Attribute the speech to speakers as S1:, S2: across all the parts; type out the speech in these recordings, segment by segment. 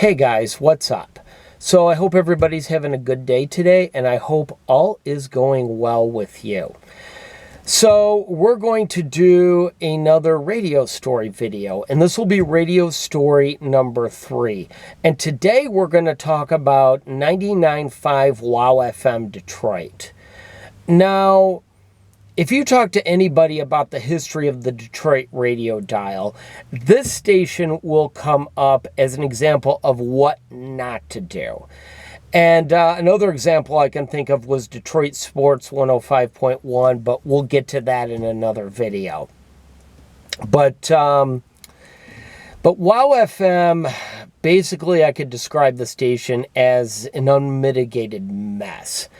S1: Hey guys, what's up? So I hope everybody's having a good day today, and I hope all is going well with you. So we're going to do another radio story video, and this will be radio story number 3. And today we're going to talk about 99.5 WOW FM Detroit. Now, if you talk to anybody about the history of the Detroit radio dial, this station will come up as an example of what not to do. And another example I can think of was Detroit Sports 105.1, but we'll get to that in another video. But WOW FM, basically I could describe the station as an unmitigated mess.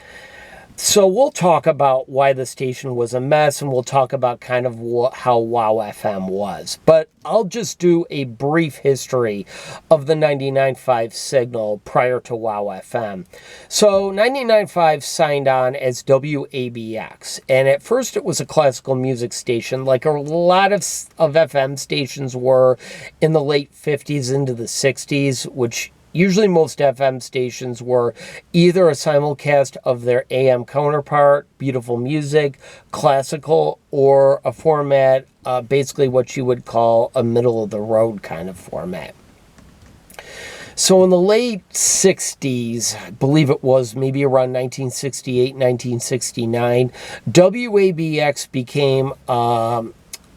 S1: So we'll talk about why the station was a mess, and we'll talk about kind of how WOW FM was. But I'll just do a brief history of the 99.5 signal prior to WOW FM. So 99.5 signed on as WABX, and at first it was a classical music station, like a lot of FM stations were in the late 50s into the 60s, which usually most FM stations were either a simulcast of their AM counterpart, beautiful music, classical, or a format, basically what you would call a middle-of-the-road kind of format. So in the late 60s, I believe it was maybe around 1968, 1969, WABX became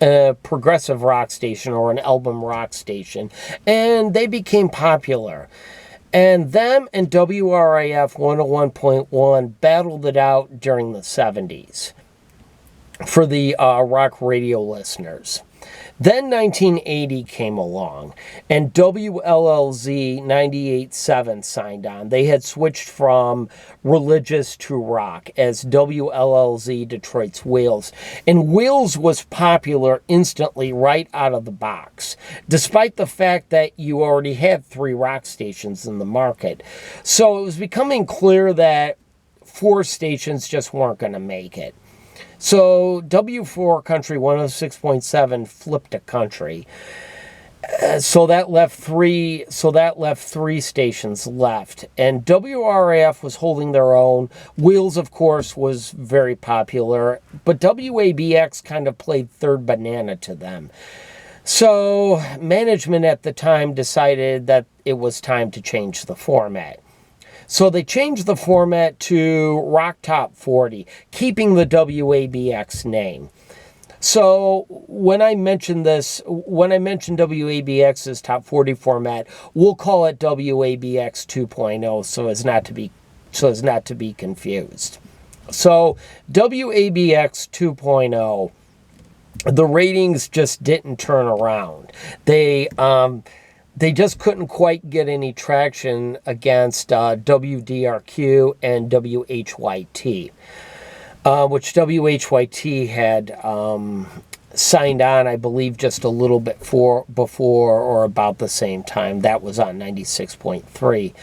S1: a progressive rock station or an album rock station, and they became popular. And them and WRAF 101.1 battled it out during the 70s for the rock radio listeners. Then 1980 came along, and WLLZ 98.7 signed on. They had switched from religious to rock as WLLZ Detroit's Wheels. And Wheels was popular instantly right out of the box, despite the fact that you already had 3 rock stations in the market. So it was becoming clear that 4 stations just weren't going to make it. So W4 Country 106.7 flipped a country. So that left 3 stations left, and WRAF was holding their own. Wheels, of course, was very popular, but WABX kind of played third banana to them. So management at the time decided that it was time to change the format. So they changed the format to Rock Top 40, keeping the WABX name. So when I mention WABX's Top 40 format, we'll call it WABX 2.0 so as not to be confused. So WABX 2.0, the ratings just didn't turn around. They just couldn't quite get any traction against WDRQ and WHYT, which WHYT had signed on, I believe, just a little bit before or about the same time. That was on 96.3.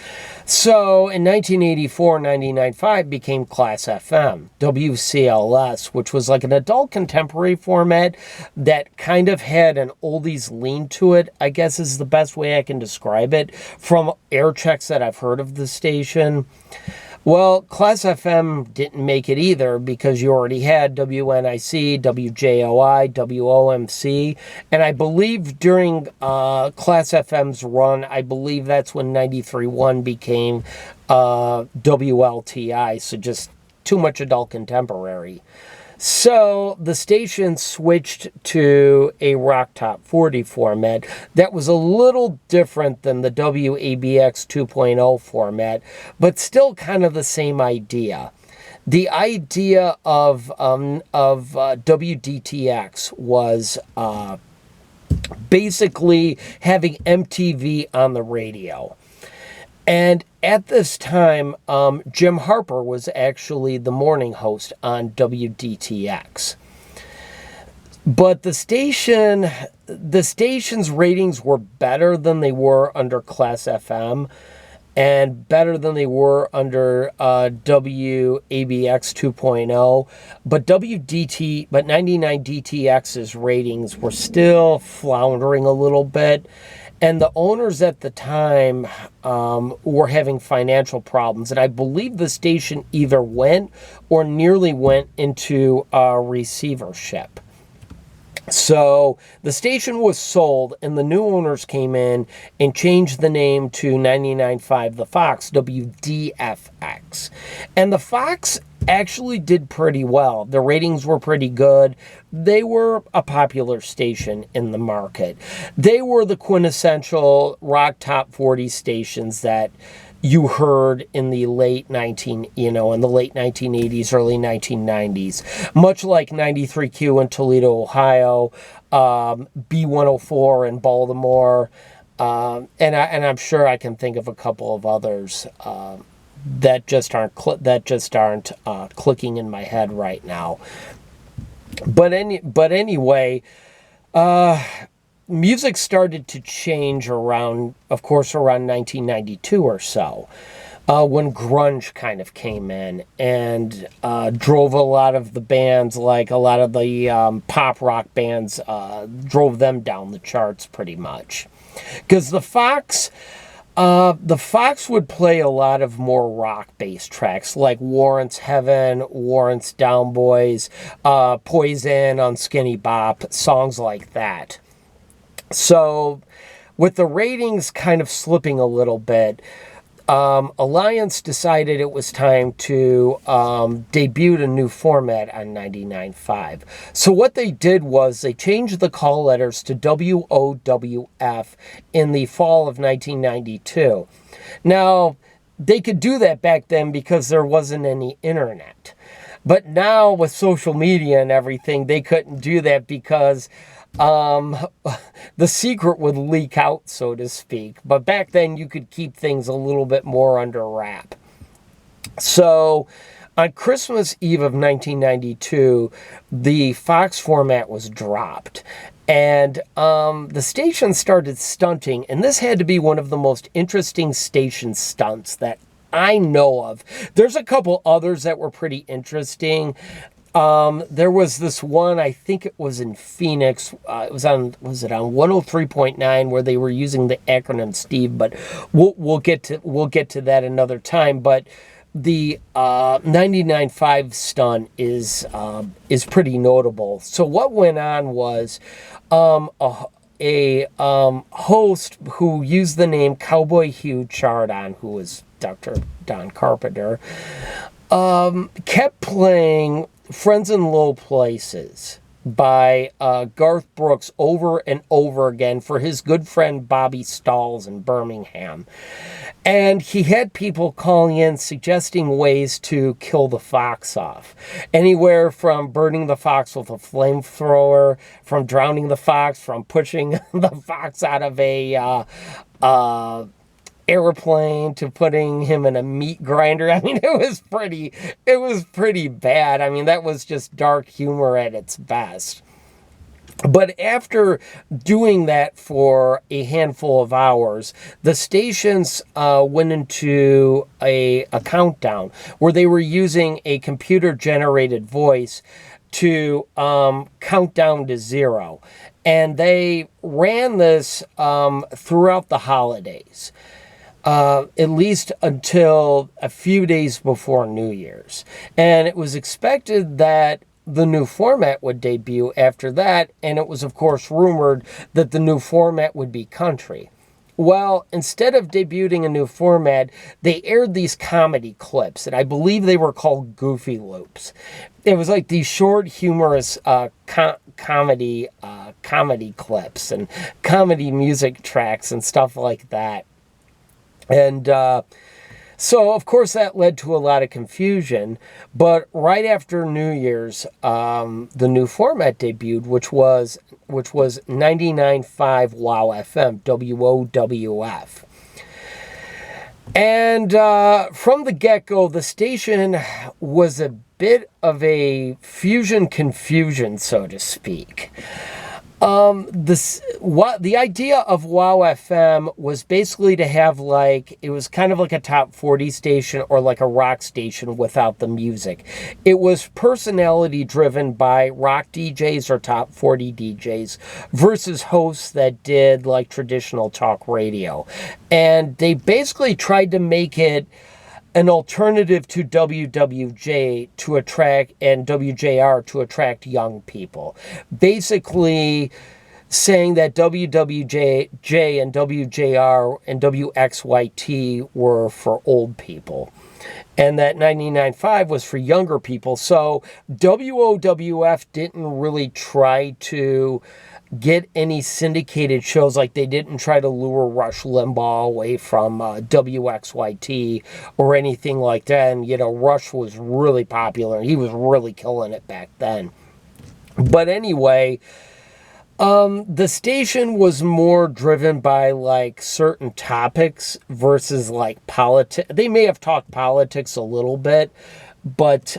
S1: So in 1984, 99.5 became Class FM, WCLS, which was like an adult contemporary format that kind of had an oldies lean to it, I guess is the best way I can describe it, from air checks that I've heard of the station. Well, Class FM didn't make it either because you already had WNIC, WJOI, WOMC, and I believe during Class FM's run, I believe that's when 93.1 became WLTI, so just too much adult contemporary. So the station switched to a Rock Top 40 format that was a little different than the WABX 2.0 format, but still kind of the same idea. The idea of WDTX was basically having MTV on the radio. And at this time, Jim Harper was actually the morning host on WDTX. But the station's ratings were better than they were under Class FM and better than they were under WABX 2.0. But 99 DTX's ratings were still floundering a little bit. And the owners at the time were having financial problems. And I believe the station either went or nearly went into receivership. So the station was sold, and the new owners came in and changed the name to 99.5 The Fox, WDFX. And the Fox actually did pretty well. The ratings were pretty good. They were a popular station in the market. They were the quintessential rock top 40 stations that you heard in the late 1980s, early 1990s, much like 93Q in Toledo, Ohio, B104 in Baltimore, and I'm sure I can think of a couple of others that just aren't clicking in my head right now. But anyway. Music started to change around 1992 or so, when grunge kind of came in and drove a lot of the bands, like a lot of the pop rock bands, drove them down the charts pretty much. Because the Fox would play a lot of more rock-based tracks, like Warrant's Heaven, Warrant's Down Boys, Poison on Skinny Bop, songs like that. So, with the ratings kind of slipping a little bit, Alliance decided it was time to debut a new format on 99.5. So what they did was they changed the call letters to WOWF in the fall of 1992. Now, they could do that back then because there wasn't any internet. But now with social media and everything, they couldn't do that because the secret would leak out, so to speak. But back then, you could keep things a little bit more under wrap. So, on Christmas Eve of 1992, the Fox format was dropped. And the station started stunting. And this had to be one of the most interesting station stunts that I know of. There's a couple others that were pretty interesting. There was this one, I think it was in Phoenix. Was it on 103.9 where they were using the acronym Steve, but we'll get to that another time. But the 99.5 stunt is pretty notable. So what went on was a host who used the name Cowboy Hugh Chardon, who was Dr. Don Carpenter, kept playing Friends in Low Places by Garth Brooks over and over again for his good friend Bobby Stalls in Birmingham. And he had people calling in suggesting ways to kill the fox off. Anywhere from burning the fox with a flamethrower, from drowning the fox, from pushing the fox out of a airplane, to putting him in a meat grinder. I mean, it was pretty bad. I mean, that was just dark humor at its best. But after doing that for a handful of hours, the stations went into a countdown where they were using a computer-generated voice to count down to 0. And they ran this throughout the holidays. At least until a few days before New Year's. And it was expected that the new format would debut after that, and it was, of course, rumored that the new format would be country. Well, instead of debuting a new format, they aired these comedy clips, and I believe they were called Goofy Loops. It was like these short, humorous comedy clips and comedy music tracks and stuff like that. And so, of course, that led to a lot of confusion. But right after New Year's, the new format debuted, which was 99.5 WOW FM, WOWF. And from the get-go, the station was a bit of a fusion confusion, so to speak. The idea of Wow FM was basically to have like, it was kind of like a top 40 station or like a rock station without the music. It was personality driven by rock DJs or top 40 DJs versus hosts that did like traditional talk radio. And they basically tried to make it an alternative to WWJ to attract, and WJR to attract young people. Basically saying that WWJ and WJR and WXYT were for old people, and that 99.5 was for younger people. So WOWF didn't really try to get any syndicated shows. Like, they didn't try to lure Rush Limbaugh away from WXYT or anything like that. And, you know, Rush was really popular. He was really killing it back then. But anyway, the station was more driven by like certain topics versus like politics. They may have talked politics a little bit, but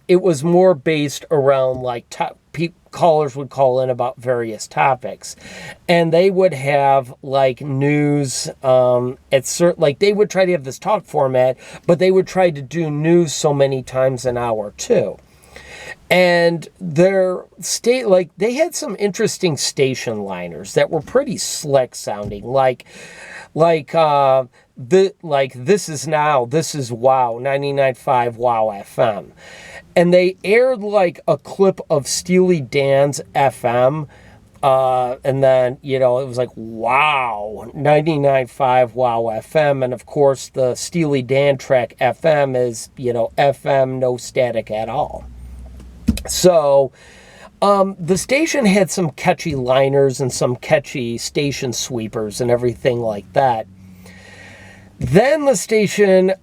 S1: it was more based around like callers would call in about various topics, and they would have like news like they would try to have this talk format, but they would try to do news so many times an hour too. And their they had some interesting station liners that were pretty slick sounding, like this is now, this is Wow 99.5 Wow FM. And they aired like a clip of Steely Dan's FM. And then, you know, it was like, wow, 99.5 Wow FM. And of course, the Steely Dan track FM is, you know, FM, no static at all. So the station had some catchy liners and some catchy station sweepers and everything like that. Then the station,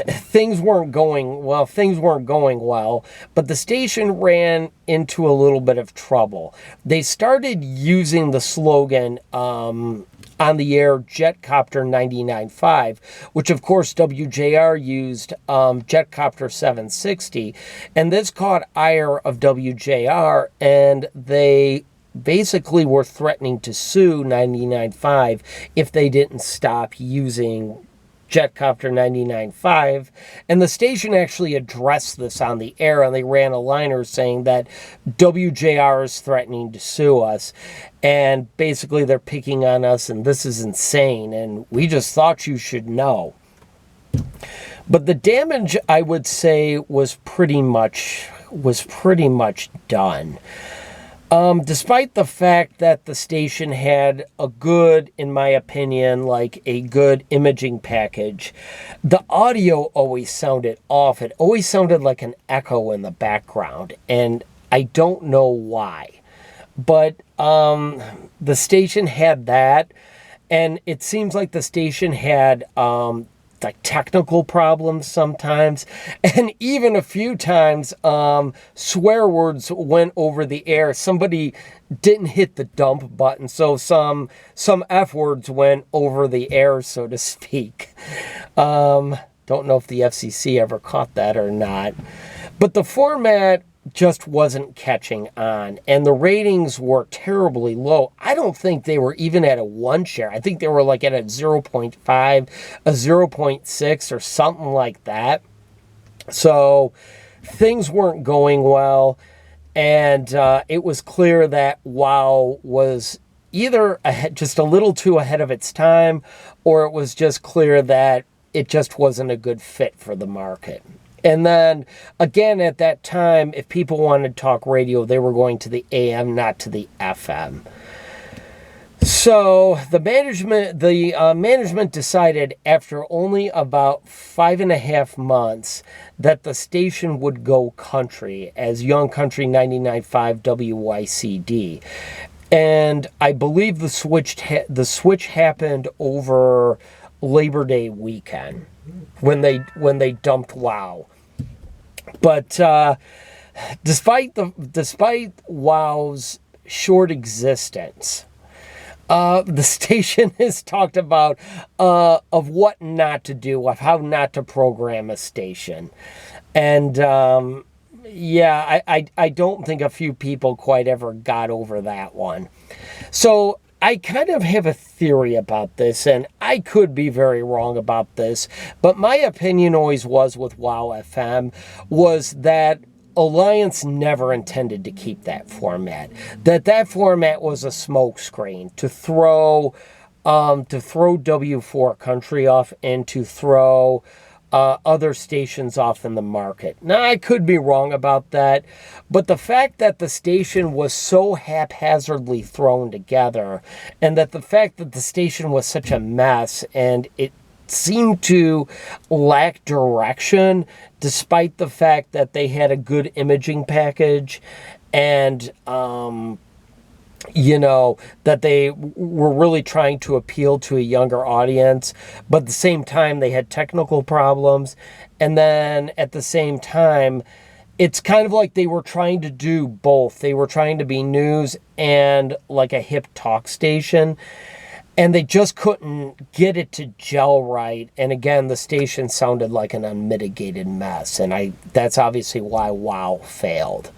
S1: things weren't going well, but the station ran into a little bit of trouble. They started using the slogan on the air, Jetcopter 99.5, which of course WJR used Jetcopter 760, and this caught ire of WJR, and they basically were threatening to sue 99.5 if they didn't stop using Jetcopter 99.5. And the station actually addressed this on the air, and they ran a liner saying that WJR is threatening to sue us, and basically they're picking on us, and this is insane, and we just thought you should know. But the damage, I would say, was pretty much done. Despite the fact that the station had a good, in my opinion, like a good imaging package, the audio always sounded off. It always sounded like an echo in the background, and I don't know why. But the station had that, and it seems like the station had like technical problems sometimes, and even a few times swear words went over the air. Somebody didn't hit the dump button, so some F words went over the air, so to speak. Don't know if the FCC ever caught that or not, but the format just wasn't catching on, and the ratings were terribly low. I don't think they were even at a 1 share. I think they were like at a 0.5, a 0.6, or something like that. So things weren't going well, and it was clear that WOW was either just a little too ahead of its time, or it was just clear that it just wasn't a good fit for the market. And then, again, at that time, if people wanted to talk radio, they were going to the AM, not to the FM. So the management decided after only about 5.5 months that the station would go country as Young Country 99.5 WYCD. And I believe the switch happened over Labor Day weekend when they dumped WOW. But despite WOW's short existence, the station has talked about of what not to do, of how not to program a station, and Yeah, I don't think a few people quite ever got over that one. So I kind of have a theory about this, and I could be very wrong about this, but my opinion always was with WOW FM was that Alliance never intended to keep that format. That format was a smokescreen to throw W4 Country off and to throw other stations off in the market. Now, I could be wrong about that, but the fact that the station was so haphazardly thrown together, and that the fact that the station was such a mess, and it seemed to lack direction, despite the fact that they had a good imaging package, and that they were really trying to appeal to a younger audience, but at the same time they had technical problems. And then at the same time, it's kind of like they were trying to do both. They were trying to be news and like a hip talk station, and they just couldn't get it to gel right. And again, the station sounded like an unmitigated mess, and that's obviously why WOW failed.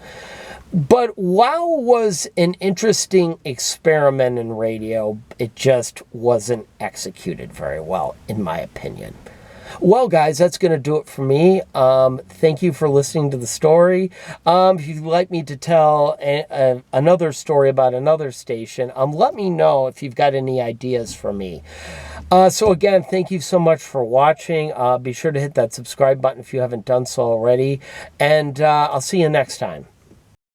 S1: But WOW was an interesting experiment in radio. It just wasn't executed very well, in my opinion. Well, guys, that's going to do it for me. Thank you for listening to the story. If you'd like me to tell another story about another station, let me know if you've got any ideas for me. So again, thank you so much for watching. Be sure to hit that subscribe button if you haven't done so already. And I'll see you next time.